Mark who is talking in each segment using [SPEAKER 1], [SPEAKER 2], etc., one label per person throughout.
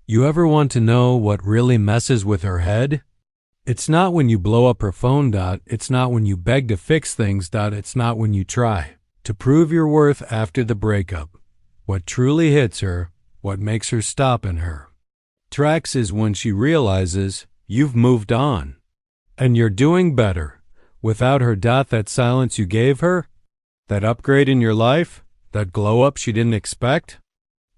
[SPEAKER 1] You ever want to know what really messes with her head? It's not when you blow up her phone. It's not when you beg to fix things. It's not when you try to prove your worth after the breakup. What truly hits her, what makes her stop in her tracks is when she realizes you've moved on and you're doing better without her. That silence you gave her, that upgrade in your life, that glow up she didn't expect,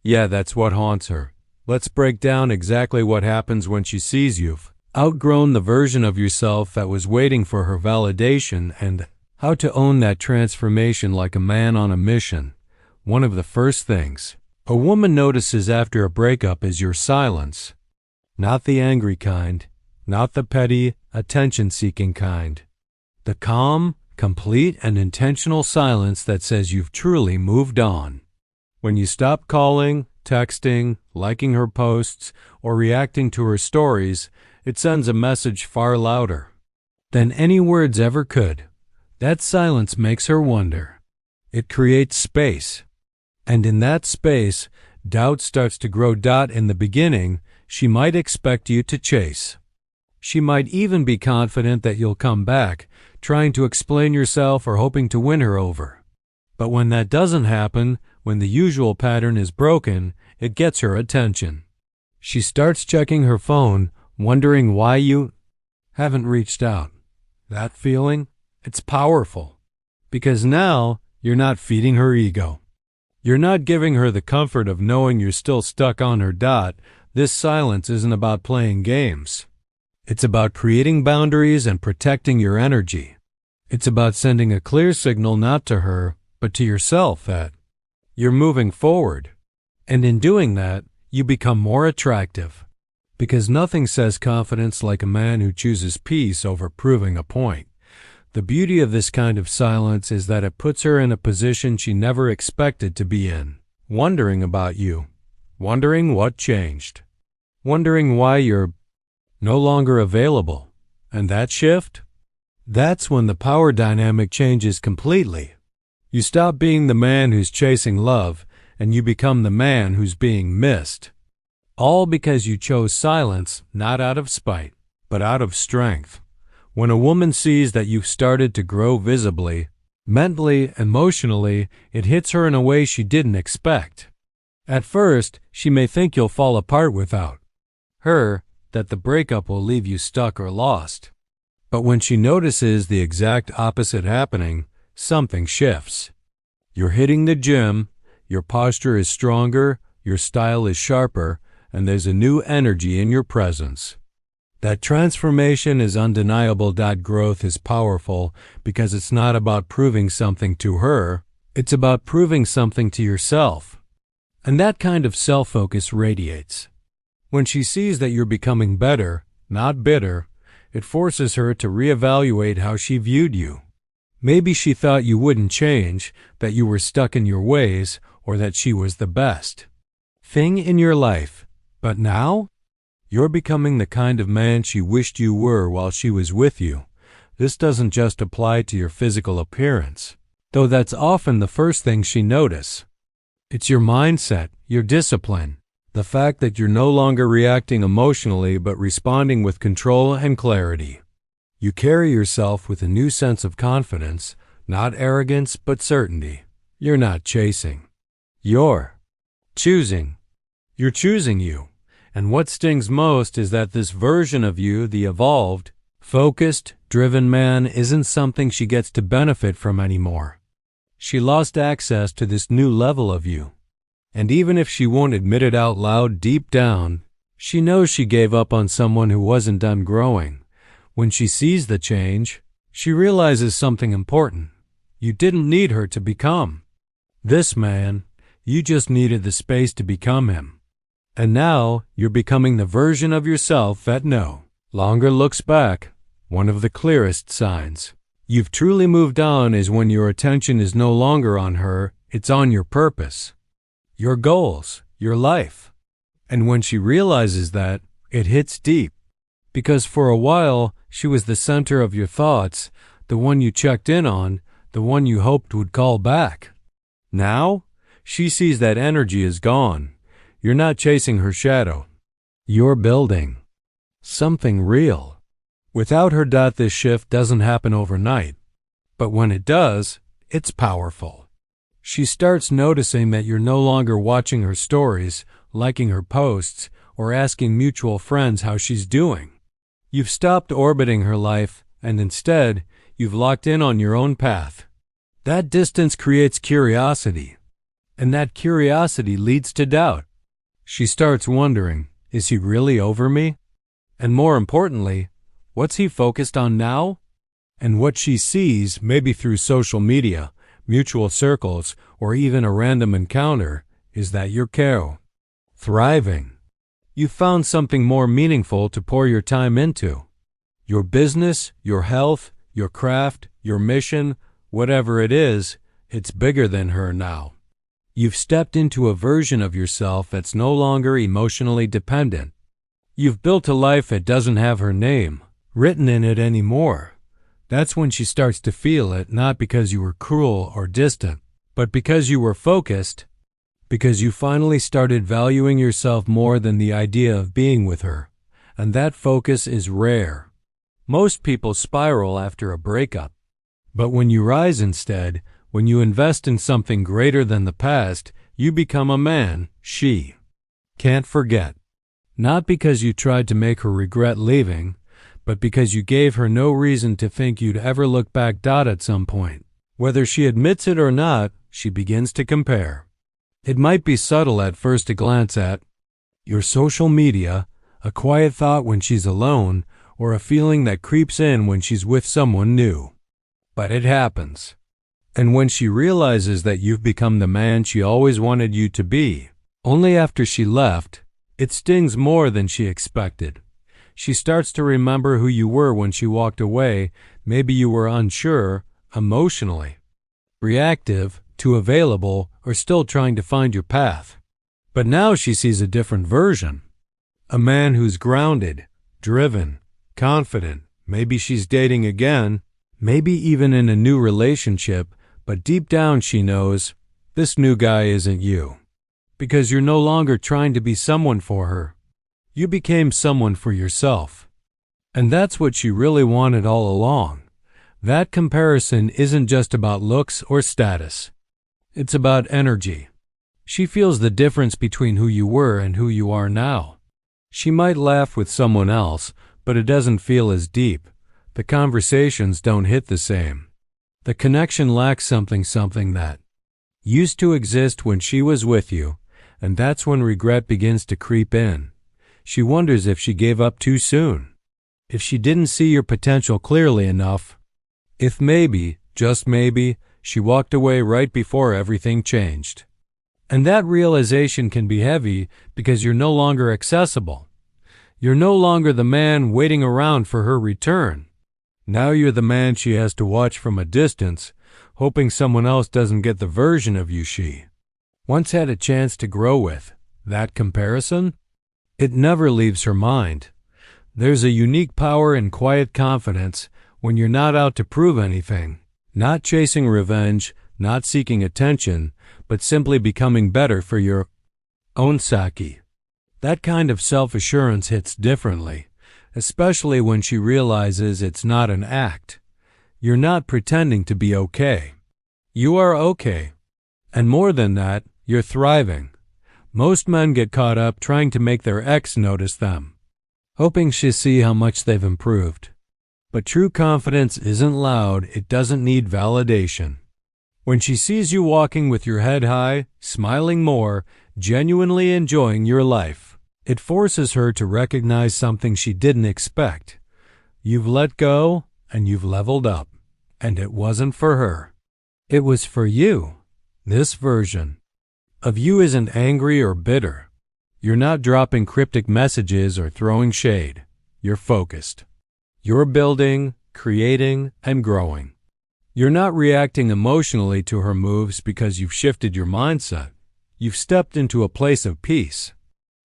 [SPEAKER 1] yeah, that's what haunts her. Let's break down exactly what happens when she sees you've outgrown the version of yourself that was waiting for her validation, and how to own that transformation like a man on a mission. One of the first things a woman notices after a breakup is your silence. Not the angry kind, not the petty, attention-seeking kind. The calm, complete, and intentional silence that says you've truly moved on. When you stop calling, texting, liking her posts, or reacting to her stories, it sends a message far louder than any words ever could. That silence makes her wonder. It creates space. And in that space, doubt starts to grow. In the beginning, she might expect you to chase. She might even be confident that you'll come back, trying to explain yourself or hoping to win her over. But when that doesn't happen, when the usual pattern is broken, it gets her attention. She starts checking her phone, wondering why you haven't reached out. That feeling? It's powerful. Because now you're not feeding her ego. You're not giving her the comfort of knowing you're still stuck on her. This silence isn't about playing games. It's about creating boundaries and protecting your energy. It's about sending a clear signal not to her, but to yourself that you're moving forward. And in doing that, you become more attractive. Because nothing says confidence like a man who chooses peace over proving a point. The beauty of this kind of silence is that it puts her in a position she never expected to be in, wondering about you, wondering what changed, wondering why you're no longer available. And that shift? That's when the power dynamic changes completely. You stop being the man who's chasing love, and you become the man who's being missed. All because you chose silence, not out of spite, but out of strength. When a woman sees that you've started to grow visibly, mentally, emotionally, it hits her in a way she didn't expect. At first, she may think you'll fall apart without her, that the breakup will leave you stuck or lost. But when she notices the exact opposite happening, something shifts. You're hitting the gym, your posture is stronger, your style is sharper, and there's a new energy in your presence. That transformation is undeniable. Growth is powerful because it's not about proving something to her, it's about proving something to yourself. And that kind of self-focus radiates. When she sees that you're becoming better, not bitter, it forces her to reevaluate how she viewed you. Maybe she thought you wouldn't change, that you were stuck in your ways, or that she was the best thing in your life. But now, you're becoming the kind of man she wished you were while she was with you. This doesn't just apply to your physical appearance, though that's often the first thing she notices. It's your mindset, your discipline, the fact that you're no longer reacting emotionally but responding with control and clarity. You carry yourself with a new sense of confidence, not arrogance but certainty. You're not chasing. You're choosing. You're choosing you. And what stings most is that this version of you, the evolved, focused, driven man, isn't something she gets to benefit from anymore. She lost access to this new level of you. And even if she won't admit it out loud, deep down, she knows she gave up on someone who wasn't done growing. When she sees the change, she realizes something important. You didn't need her to become this man. You just needed the space to become him. And now you're becoming the version of yourself that no longer looks back. One of the clearest signs you've truly moved on is when your attention is no longer on her, it's on your purpose, your goals, your life. And when she realizes that, it hits deep. Because for a while, she was the center of your thoughts, the one you checked in on, the one you hoped would call back. Now, she sees that energy is gone. You're not chasing her shadow. You're building something real. Without her, this shift doesn't happen overnight. But when it does, it's powerful. She starts noticing that you're no longer watching her stories, liking her posts, or asking mutual friends how she's doing. You've stopped orbiting her life, and instead, you've locked in on your own path. That distance creates curiosity, and that curiosity leads to doubt. She starts wondering, is he really over me? And more importantly, what's he focused on now? And what she sees, maybe through social media, mutual circles, or even a random encounter, is that you're thriving. You found something more meaningful to pour your time into. Your business, your health, your craft, your mission, whatever it is, it's bigger than her now. You've stepped into a version of yourself that's no longer emotionally dependent. You've built a life that doesn't have her name written in it anymore. That's when she starts to feel it, not because you were cruel or distant, but because you were focused, because you finally started valuing yourself more than the idea of being with her. And that focus is rare. Most people spiral after a breakup. But when you rise instead, when you invest in something greater than the past, you become a man she can't forget. Not because you tried to make her regret leaving, but because you gave her no reason to think you'd ever look back. At some point, whether she admits it or not, she begins to compare. It might be subtle at first to glance at your social media, a quiet thought when she's alone, or a feeling that creeps in when she's with someone new. But it happens. And when she realizes that you've become the man she always wanted you to be, only after she left, it stings more than she expected. She starts to remember who you were when she walked away. Maybe you were unsure, emotionally reactive, too available, or still trying to find your path. But now she sees a different version. A man who's grounded, driven, confident. Maybe she's dating again, maybe even in a new relationship, but deep down she knows this new guy isn't you. Because you're no longer trying to be someone for her. You became someone for yourself. And that's what she really wanted all along. That comparison isn't just about looks or status. It's about energy. She feels the difference between who you were and who you are now. She might laugh with someone else, but it doesn't feel as deep. The conversations don't hit the same. The connection lacks something that used to exist when she was with you, and that's when regret begins to creep in. She wonders if she gave up too soon, if she didn't see your potential clearly enough, if maybe, just maybe, she walked away right before everything changed. And that realization can be heavy because you're no longer accessible. You're no longer the man waiting around for her return. Now you're the man she has to watch from a distance, hoping someone else doesn't get the version of you she once had a chance to grow with. That comparison? It never leaves her mind. There's a unique power in quiet confidence when you're not out to prove anything, not chasing revenge, not seeking attention, but simply becoming better for your own psyche. That kind of self-assurance hits differently, especially when she realizes it's not an act. You're not pretending to be okay. You are okay. And more than that, you're thriving. Most men get caught up trying to make their ex notice them, hoping she'll see how much they've improved. But true confidence isn't loud, it doesn't need validation. When she sees you walking with your head high, smiling more, genuinely enjoying your life, it forces her to recognize something she didn't expect. You've let go, and you've leveled up. And it wasn't for her. It was for you. This version of you isn't angry or bitter. You're not dropping cryptic messages or throwing shade. You're focused. You're building, creating, and growing. You're not reacting emotionally to her moves because you've shifted your mindset. You've stepped into a place of peace.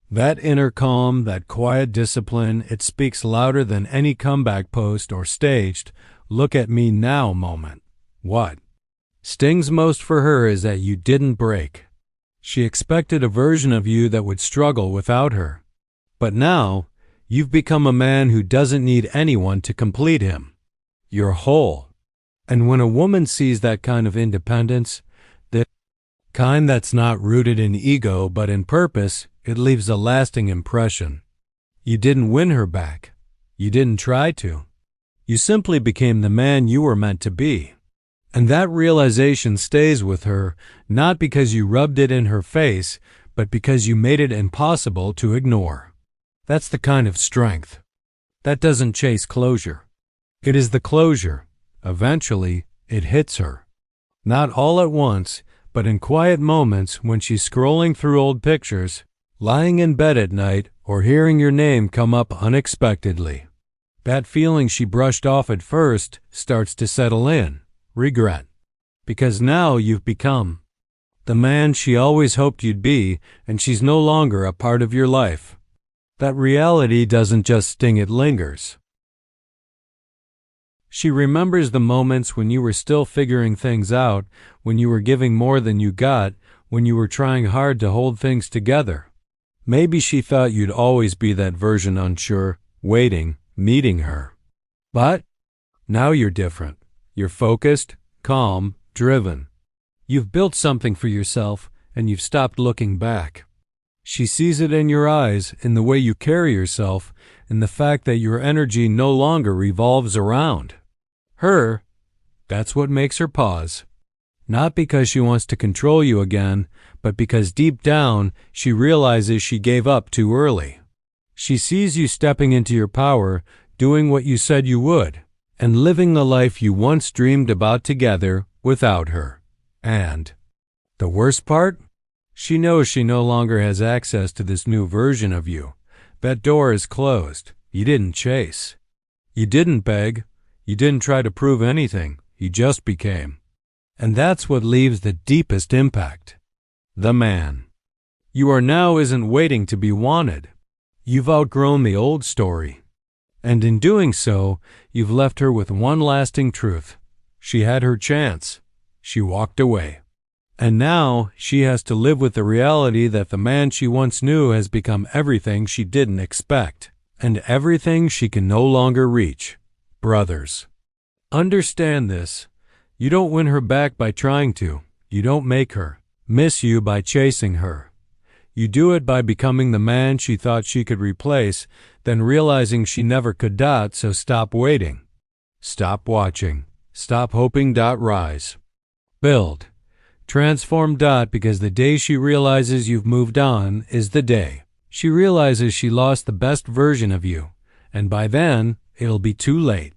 [SPEAKER 1] That inner calm, that quiet discipline, it speaks louder than any comeback post or staged "look at me now" moment. What stings most for her is that you didn't break. She expected a version of you that would struggle without her. But now, you've become a man who doesn't need anyone to complete him. You're whole. And when a woman sees that kind of independence, the kind that's not rooted in ego but in purpose, it leaves a lasting impression. You didn't win her back. You didn't try to. You simply became the man you were meant to be. And that realization stays with her, not because you rubbed it in her face, but because you made it impossible to ignore. That's the kind of strength. That doesn't chase closure. It is the closure. Eventually, it hits her. Not all at once, but in quiet moments when she's scrolling through old pictures, lying in bed at night, or hearing your name come up unexpectedly. That feeling she brushed off at first starts to settle in. Regret. Because now you've become the man she always hoped you'd be, and she's no longer a part of your life. That reality doesn't just sting, it lingers. She remembers the moments when you were still figuring things out, when you were giving more than you got, when you were trying hard to hold things together. Maybe she thought you'd always be that version, unsure, waiting, meeting her. But now you're different. You're focused, calm, driven. You've built something for yourself, and you've stopped looking back. She sees it in your eyes, in the way you carry yourself, in the fact that your energy no longer revolves around her. That's what makes her pause. Not because she wants to control you again, but because deep down she realizes she gave up too early. She sees you stepping into your power, doing what you said you would, and living the life you once dreamed about together without her. And the worst part? She knows she no longer has access to this new version of you. That door is closed. You didn't chase. You didn't beg. You didn't try to prove anything. You just became. And that's what leaves the deepest impact. The man you are now isn't waiting to be wanted. You've outgrown the old story. And in doing so, you've left her with one lasting truth. She had her chance. She walked away. And now she has to live with the reality that the man she once knew has become everything she didn't expect, and everything she can no longer reach. Brothers, understand this. You don't win her back by trying to. You don't make her miss you by chasing her. You do it by becoming the man she thought she could replace, then realizing she never could. So stop waiting. Stop watching. Stop hoping. Rise. Build. Transform. Because the day she realizes you've moved on is the day she realizes she lost the best version of you, and by then it'll be too late.